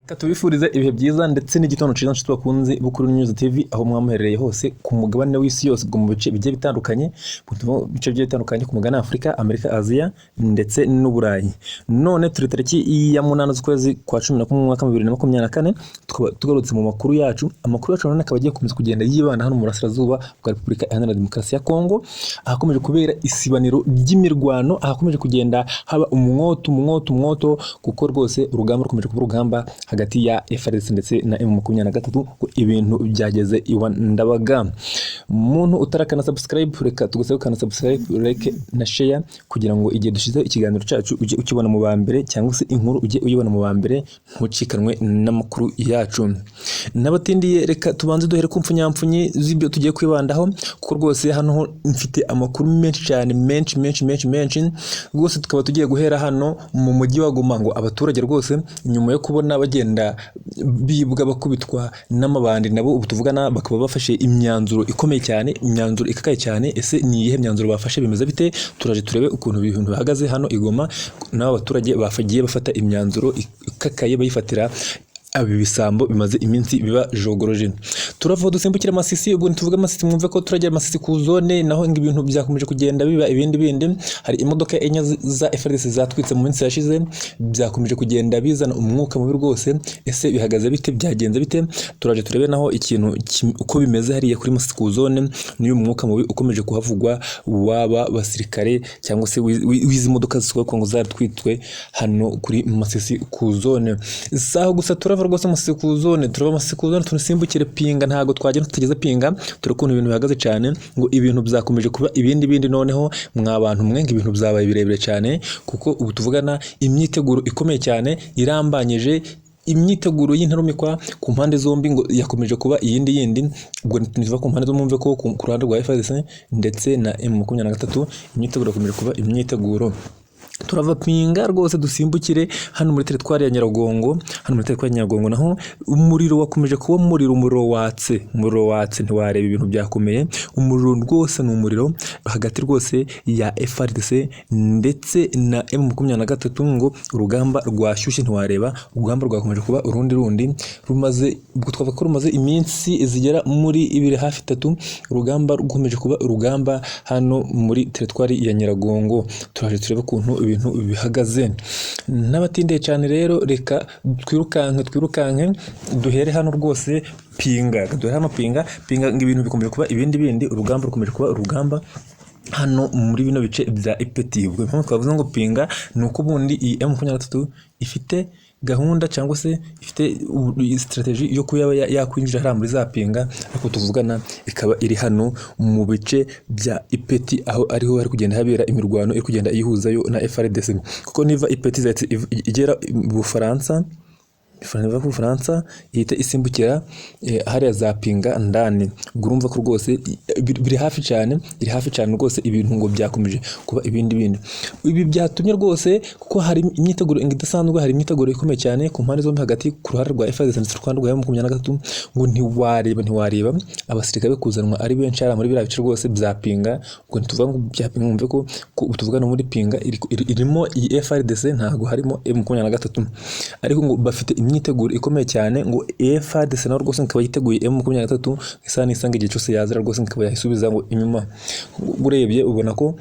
Katubifurize ibihe byiza ndetse n'igitondo cyiza nshuti bakunze Bukuru News TV aho mwamuherereye hose ku mugabane w'isi yose mu bice bigiye bitandukanye ku mugabane wa Afurika, Amerika, Aziya ndetse n'Uburayi. None turi tariki ya 8 z'ukwezi kwa 11 mwaka 2024 tugarutse mu makuru yacu. Amakuru yacu none akaba agiye komeza kugenda yibana hano mu burasirazuba bwa Repubulika Iharanira Demokarasi ya Kongo, ahakomeje kubera isibaniro ry'imirwano, ahakomeje kugenda haba umwoto kuko rwose urugamba rukomeje kuba urugamba hagati ya FARDC ndetse na M23. Ibintu byageze iwa Ndabaga. Muntu utarakana subscribe, reka tugusabe kana subscribe, like na share kugira ngo igihe dushize ikiganiro cyacu ujye ukibona mu bambere, cyangwa se inkuru ujye uyibona mu bambere ntucikanwe n'amakuru yacu. Nabatindiye reka tubanze duhere ku mpfunyamfunyi z'ibyo tugiye kwibandaho kuko rwose hano mfite amakuru menshi cyane, menshi rwose. Tukaba tugiye guhera hano mu mujyi wa Goma, ngo abaturage rwose nyuma yo kubona bagenda bibwa bakubitwa n'amabandi, nabo ubu tuvugana bakaba bafashe imyanzuro ikomeye cyane, imyanzuro ikakaye cyane. Ese ni iyihe myanzuro bafashe, bimeze bite? Turaje turebe ukuntu ibintu bihagaze hano Igoma, n'aba baturage bafagiye bafata imyanzuro ikakaye bayifatira abi bisambo bimaze iminsi biba jogoroje. Turava dusimbukira Masisi. Ubwo tuvuga Masisi mwumve ko turagera Masisi ku zone, naho ibintu byakomeje kugenda biba ibindi. Hari imodoka enye za FARDC zatwitse mu minsi yashize, byakomeje kugenda bizana umwuka mubi rwose. Ese bihagaze bite, byagenze bite? Turaje turebe naho ikintu uko bimeze hariya kuri Masisi ku zone, n'uyu mwuka mubi ukomeje kuhavugwa waba basirikare cyangwa se wizi modoka zisukwa ngo zatwitwe hano kuri Masisi ku zone. Saho gusa turava rwose Masisi ku zone, turava Masisi ku zone tunasimbukire Pinga. Ntago twagenda tutageze Pinga, turakuntu ibintu bihagaze cyane, ngo ibintu byakomeje kuba ibindi. Noneho mwabantu mwenga ibintu byabaye birebire cyane, kuko ubu tuvugana imyiteguro ikomeye cyane irambanyije, imyiteguro y'intarumikwa ku mpande zombi ngo yakomeje kuba iyindi. Ubwo niva ku mpande zo mumve ko ku ruhande rwa FARDC ndetse na M23 imyiteguro yakomeje kuba imyiteguro. Turava Pinga rwose dusimbukire hano muri teritwari ya Nyiragongo. Hano muri teritwari ya Nyiragongo naho umuriro wakomeje kuba umuriro watse ntiwareba, ibintu byakomeye. Umuriro rwose ni umuriro hagati rwose ya FARDC ndetse na M23, ngo urugamba rwashyushye ntiwareba. Urugamba rwakomeje kuba urundi rumaze, twavuga ko rumaze iminsi zigera muri 2 hafi 3. Urugamba rukomeje kuba urugamba hano muri teritwari ya Nyiragongo. Turaje turebe ukuntu ibintu bihagaze. N'abatindeye cyane rero reka twirukanke duhere hano rwose Pinga. Duhere hano Pinga ngo ibintu bikomeje kuba ibindi. Urugamba rukomeje kuba urugamba hano muri bino bice bya Ipeti. Ubwo impamvu twavuze ngo Pinga ni uko bundi iyi M23 ifite gahunda cyangwa se ifite strategy yo kuba yakwinjira hariya muri za Pinga, ariko tuvugana ikaba iri hano mu bice bya Ipeti, aho ariho hari kugenda habera imirwano iri kugenda iyihuzayo na FARDC. Kuko niva Ipeti igera mu Bufaransa ihita isimbukira hariya za Pinga ndani. Urumva ko rwose biri hafi cyane rwose. Ibintu ngo byakomeje kuba ibindi. Ibi byatumye rwose, kuko hari imyiteguro idasanzwe, hari imyiteguro ikomeye cyane ku mpande zombi, hagati ku ruhande rwa FARDC ndetse ku ruhande rwa M23, ngo ntiwareba abasirikare kuzanwa ari benshi muri biriya bice rwose bya Pinga. Ubwo tuvuga ngo bya Pinga mwumve ko tuvuga no muri Pinga irimo iyi FARDC, ntago harimo M23, ariko ngo bafite imyiteguro ikomeye cyane. Ngo FARDC naho rwose ikaba yiteguye M23 isanga igihe cyose yazira rwose ikaba yasubiza ngo inyuma. Urebye ubona ko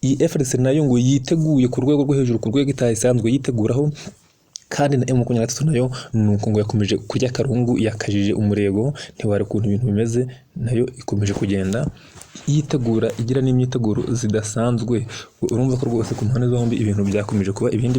iyi FARDC nayo ngo yiteguye ku rwego rwo hejuru, ku rwego itayisanzwe yiteguraho. Kandi na M23 nayo nuko ngo yakomeje kujya karungu, yakajije umurego, ntiwari ukuntu ibintu bimeze. Nayo ikomeje kugenda yitegura, igira n'imyiteguro zidasanzwe. Urumva ko rwose ku mpande zombi ibintu byakomeje kuba ibindi,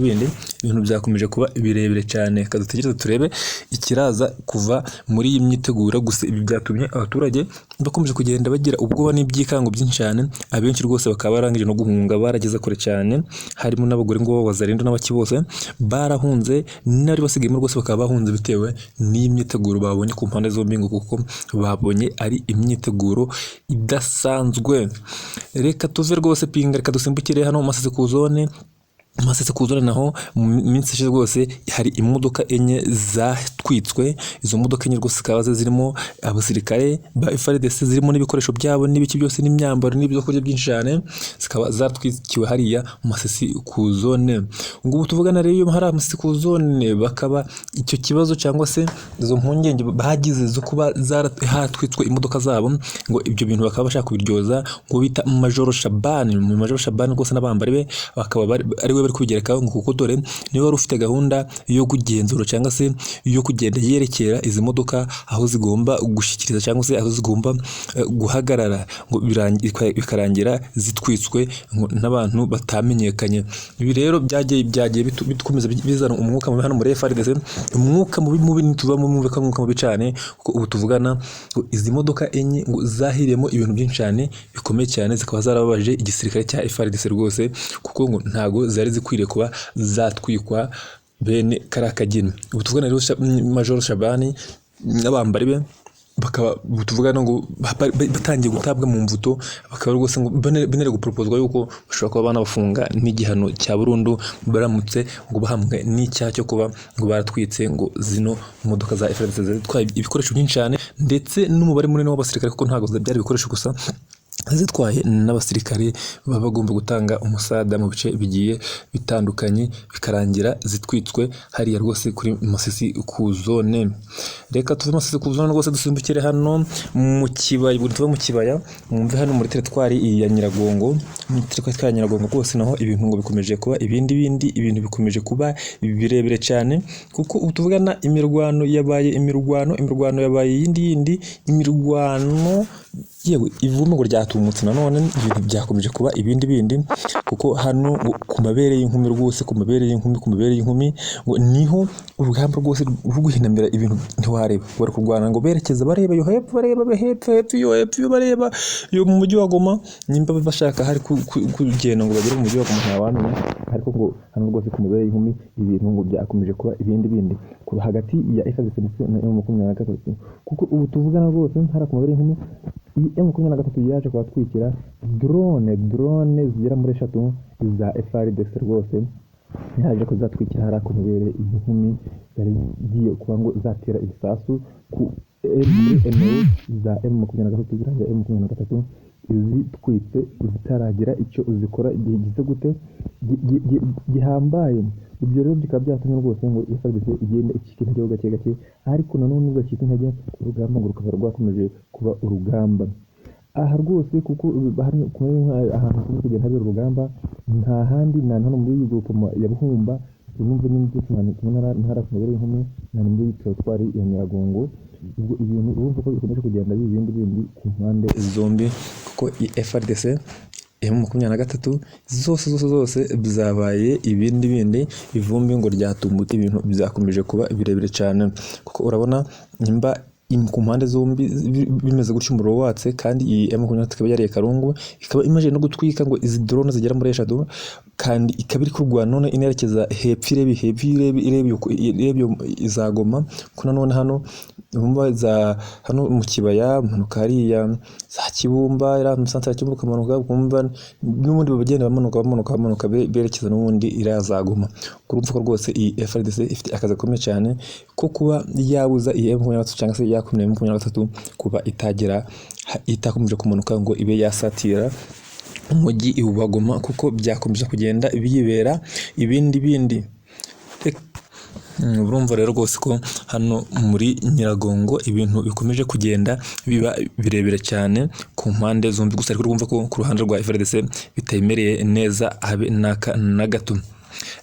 ibintu byakomeje kuba birebire cyane. Kadutegereze turebe ikiraza kuva muri iyi myiteguro. Gusa ibi byatumye abaturage bakomeje kugenda bagira ubwoba n'ibyikango byinshi cyane. Abenshi rwose bakaba barangije no guhunga, barageze kure cyane, harimo n'abagore ngo bazarindo n'abaki bose barahunze, n'ari basigayemo rwose bakaba bahunze bitewe n'imyiteguro babonye ku mpande zombi, ngo kuko babonye ari imyiteguro idasanzwe. Reka tuve rwose Pinga, reka dusimbukire hano Masisi ku zone naho mu minsi ishize rwose hari imodoka enye zatwitswe. Izo modoka enye rwose zikaba zirimo abasirikare ba FARDC, zirimo n'ibikoresho byabo n'ibiki byose n'imyambaro n'ibyo kurya byinshi cyane, zikaba zatwikiwe hariya mu Masisi ku zone. Ngubu tuvugana rero iyo hari Masisi ku zone, bakaba icyo kibazo cyangwa se izo mpungenge bagize zo kuba hatwitswe imodoka zabo, ngo ibyo bintu bakaba bashaka kubiryoza ngo bita Major Shabani. Major Shabani rwose n'abambari be bakaba ari we bari kubigerekaho, ngo kuko dore niwe wari ufite gahunda yo kugenzura cyangwa se yo kugenda yerekera izi modoka aho zigomba gushyikiriza cyangwa se aho zigomba guhagarara, ngo bikarangira zitwitswe n'abantu batamenyekanye. Ibi rero byagiye bikomeza bizana umwuka mubi hano muri FARDC, umwuka mubi ntituvamo umwuka mubi cyane, kuko ubu tuvugana izi modoka enye ngo zahiriyemo ibintu byinshi cyane bikomeye cyane, zikaba zarababaje igisirikare cya FARDC rwose, kuko ngo ntago zari zikwiriye kuba zatwikwa bene karakagina. Ubu tuvugana rero Major Shabani n'abambari be bakaba tuvugana ngo batangiye gutabwa mu mvuto, bakaba rwose ngo benere guproposwa yuko bashobora kuba banabafunga n'igihano cya burundu baramutse ngo bahamwe n'icyaha cyo kuba ngo baratwitse ngo zino modoka za FARDC zitwaye ibikoresho byinshi cyane, ndetse n'umubare munini w'abasirikare, kuko ntago byari ibikoresho gusa, zitwaye n'abasirikare baba bagomba gutanga umusada mu bice bigiye bitandukanye, bikarangira zitwitswe hariya rwose kuri Masisi ku zone. Reka tuve Masisi ku zone rwose dusimbukire hano mu kibaya, tuve mu kibaya mwumve hano muri teritwari ya Nyiragongo. Muri teritwari ya Nyiragongo rwose naho ibintu ngo bikomeje kuba ibintu bikomeje kuba birebire cyane, kuko ubu tuvugana imirwano yabaye yindi yewe ivume ngo ryatumutse nanone, ibintu byakomeje kuba ibindi, kuko hano ku mabere y'inkumi rwose, ku mabere y'inkumi ngo niho urugamba rwose rwo guhinamira ibintu ntiwareba, bari kurwana ngo berekeza bareba yo hepfo, bareba yo mu mujyi wa Goma, nimba bashaka hari kugenda ngo bagere mu mujyi wa Goma ntawamenya, ariko ngo hano rwose ku mabere y'inkumi ibintu ngo byakomeje kuba ibindi ku hagati ya FARDC na M23, kuko ubu tuvugana rwose hari ku mabere y'inkumi iyi M23 yaje kwatwikira drone zigera muri 3 za FARDC rwose, yaje kuzatwikira hari ku mabere y'inkumi yari giye kuba ngo zatera ibisasu ku MNU za M23 zirangira M23 izitwitse zitaragira icyo uzikora gize gute gihambaye. Ibyo rero bikaba byatumye rwose ngo FARDC igenda ikikina cyo gake, ariko nanone ugakita intege urugamba ngo rukaba rwakomeje kuba urugamba aha rwose, kuko ahantu kugenda habera urugamba nta handi na hano muri iyi groupe ya Buhumba, numva n'ibyo ntara ku mabere y'inkumi na muri teritwari ya Nyiragongo. Ubwo ibintu urumva ko bikomeje kugenda bindi ku mpande zombi, kuko FARDC M23 zose byabaye ibindi ivumbi ngo ryatumbutse, ibintu byakomeje kuba birebire cyane, kuko urabona nimba ku mpande zombi bimeze gutyo umuriro watse, kandi iyi M23 ikaba yariye Karungu, ikaba imaje no gutwika ngo izi drone zigera muri 3, kandi ikaba iri kurwana none inerekeza hepfo irebe izagoma, ko nanone hano hano mu kibaya manuka hariya za Kibumba ira mu santere Kibumba kamanuka kumva n'ubundi bagenda bamanuka berekeza n'ubundi irazagoma. Kurumva ko rwose iyi FARDC ifite akazi gakomeye cyane ko kuba yabuza iyi M23 cyangwa se yakumira M23 kuba itakomeje kumanuka ngo ibe yasatira umujyi iwubagoma, kuko byakomeje kugenda biyibera ibindi. Urumva rero rwose ko hano muri Nyiragongo ibintu bikomeje kugenda biba birebire cyane ku mpande zombi, gusa ariko urumva ko ku ruhande rwa FARDC bitayimereye neza habe na gato.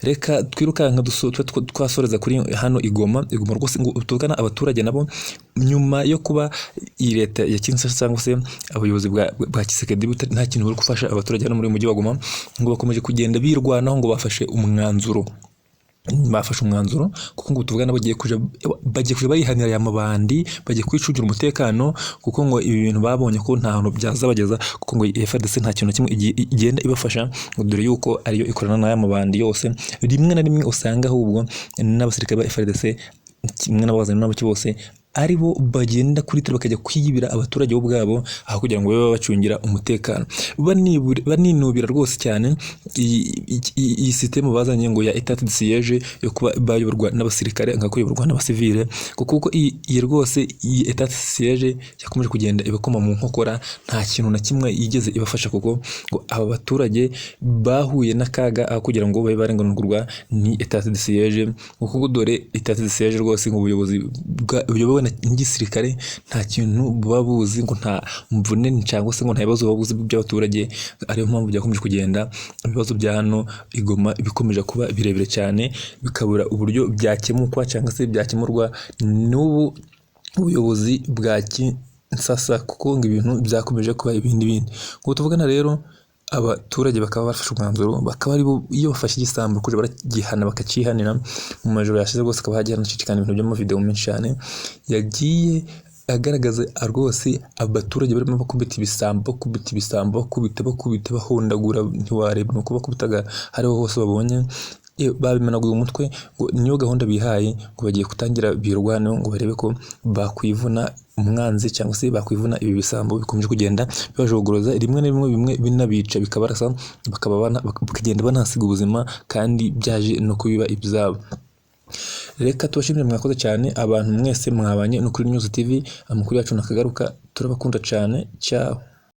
Reka twirukanka twasoreza kuri hano Igoma rwose ngo tugana abaturage nabo nyuma yo kuba iyi leta ya Kinshasa cyangwa se abayobozi bwa Kisekedi nta kintu bari gufasha abaturage hano muri mujyi wa Goma, ngo bakomeje kugenda birwanaho ngo bafashe umwanzuro kuko ngo tuvugana bagiye kuja barihanira ya mabandi, bagiye kwicungira umutekano, kuko ngo ibi bintu babonye ko nta hantu byazabageza, kuko ngo FARDC nta kintu kimwe igenda ibafasha, ngo dore yuko ariyo ikorana n'aya mabandi yose. Rimwe na rimwe usanga ahubwo n'abasirikare ba FARDC kimwe n'abazana n'abaki bose ari bo bagenda kuri tele bakajya kwiyibira abaturage bo ubwabo aho kugira ngo babe bacungira umutekano, baninubira rwose cyane iyi system bazanye ngo ya etat de siège yo kuba bayoborwa n'abasirikare nka kuyoborwa n'abasivile, kuko iyi rwose iyi etat de siège yakomeje kugenda ibakoma mu nkokora, nta kintu na kimwe yigeze ibafasha, kuko ngo aba baturage bahuye n'akaga aho kugira ngo babe barenganurwa ni etat de siège, kuko dore etat de siège rwose ngo ubuyobozi buyobowe n'igisirikare nta kintu baba buzi, ngo nta mvune cyangwa se ngo nta bibazo babuzi by'abaturage. Ariyo mpamvu byakomeje kugenda ibibazo bya hano i Goma bikomeje kuba birebire cyane, bikabura uburyo byakemukwa cyangwa se byakemurwa n'ubu ubuyobozi bwa Kinshasa, kuko ngo ibintu byakomeje kuba ibindi. Ngo tuvugana rero abaturage bakaba bafashe umwanzuro, bakaba ari bo iyo bafashe igisambo kuje baragihana bakacihanira. Mu majoro yashize rwose akaba hagiye hanacicikana ibintu by'amavideo menshi cyane yagiye agaragaza rwose abaturage barimo bakubita ibisambo bahondagura, ntiwareba nuko bakubitaga hariho hose babonye, babimenaguye umutwe. Ngo niyo gahunda bihaye ngo bagiye gutangira birwaneho ngo barebe ko bakwivuna umwanzi cyangwa se bakwivuna ibi bisambo bikomeje kugenda bibajogoroza rimwe na rimwe binabica bikabarasa, bakagenda banasiga ubuzima kandi byaje no kubiba ibyabo. Reka tubashimire, mwakoze cyane abantu mwese mwabanye no kuri News TV. Amakuru yacu nakagaruka, turabakunda cyane, ciao.